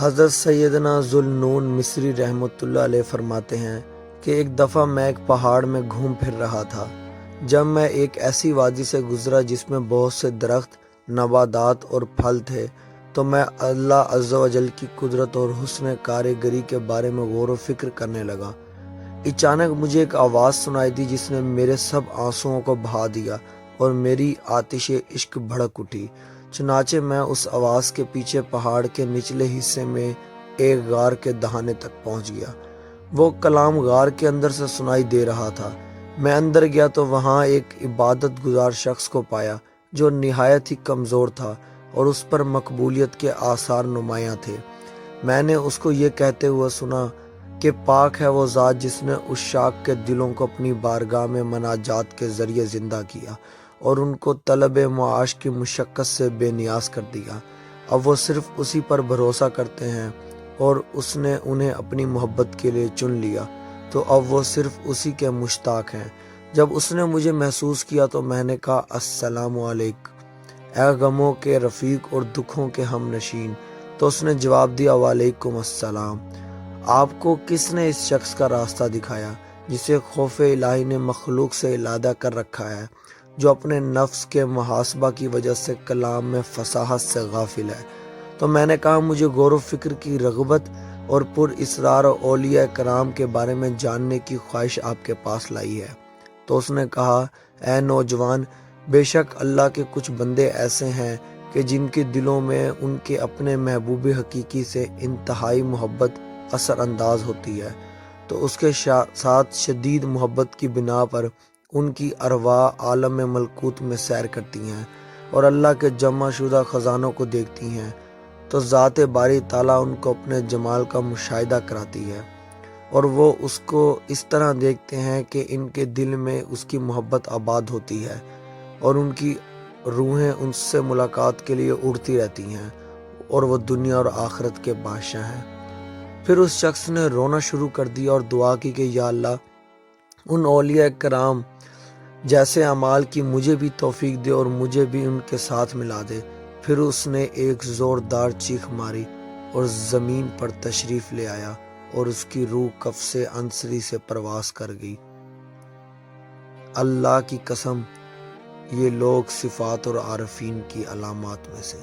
حضرت سیدنا ذوالنون مصری رحمۃ اللہ علیہ فرماتے ہیں کہ ایک دفعہ میں ایک پہاڑ میں گھوم پھر رہا تھا جب میں ایک ایسی وادی سے گزرا جس میں بہت سے درخت، نباتات اور پھل تھے تو میں اللہ عز و جل کی قدرت اور حسن کاریگری کے بارے میں غور و فکر کرنے لگا۔ اچانک مجھے ایک آواز سنائی دی جس نے میرے سب آنسوؤں کو بہا دیا اور میری آتش عشق بھڑک اٹھی۔ چنانچہ میں اس آواز کے پیچھے پہاڑ کے نچلے حصے میں ایک غار کے دہانے تک پہنچ گیا۔ وہ کلام غار کے اندر سے سنائی دے رہا تھا۔ میں اندر گیا تو وہاں ایک عبادت گزار شخص کو پایا جو نہایت ہی کمزور تھا اور اس پر مقبولیت کے آثار نمایاں تھے۔ میں نے اس کو یہ کہتے ہوئے سنا کہ پاک ہے وہ ذات جس نے اس شاخ کے دلوں کو اپنی بارگاہ میں مناجات کے ذریعے زندہ کیا اور ان کو طلب معاش کی مشقت سے بے نیاز کر دیا۔ اب وہ صرف اسی پر بھروسہ کرتے ہیں اور اس نے انہیں اپنی محبت کے لیے چن لیا تو اب وہ صرف اسی کے مشتاق ہیں۔ جب اس نے مجھے محسوس کیا تو میں نے کہا السلام علیکم اے غموں کے رفیق اور دکھوں کے ہم نشین۔ تو اس نے جواب دیا وعلیکم السلام۔ آپ کو کس نے اس شخص کا راستہ دکھایا جسے خوف الہی نے مخلوق سے علیحدہ کر رکھا ہے، جو اپنے نفس کے محاسبہ کی وجہ سے کلام میں فصاحت سے غافل ہے؟ تو میں نے کہا مجھے غور و فکر کی رغبت اور پر اسرار اولیاء کرام کے بارے میں جاننے کی خواہش آپ کے پاس لائی ہے۔ تو اس نے کہا اے نوجوان، بے شک اللہ کے کچھ بندے ایسے ہیں کہ جن کے دلوں میں ان کے اپنے محبوب حقیقی سے انتہائی محبت اثر انداز ہوتی ہے، تو اس کے ساتھ شدید محبت کی بنا پر ان کی ارواح عالم ملکوت میں سیر کرتی ہیں اور اللہ کے جمع شدہ خزانوں کو دیکھتی ہیں، تو ذات باری تعالیٰ ان کو اپنے جمال کا مشاہدہ کراتی ہے اور وہ اس کو اس طرح دیکھتے ہیں کہ ان کے دل میں اس کی محبت آباد ہوتی ہے اور ان کی روحیں ان سے ملاقات کے لیے اڑتی رہتی ہیں اور وہ دنیا اور آخرت کے بادشاہ ہیں۔ پھر اس شخص نے رونا شروع کر دیا اور دعا کی کہ یا اللہ، ان اولیاء کرام جیسے اعمال کی مجھے بھی توفیق دے اور مجھے بھی ان کے ساتھ ملا دے۔ پھر اس نے ایک زوردار چیخ ماری اور زمین پر تشریف لے آیا اور اس کی روح قفس عنصری سے پرواز کر گئی۔ اللہ کی قسم، یہ لوگ صفات اور عارفین کی علامات میں سے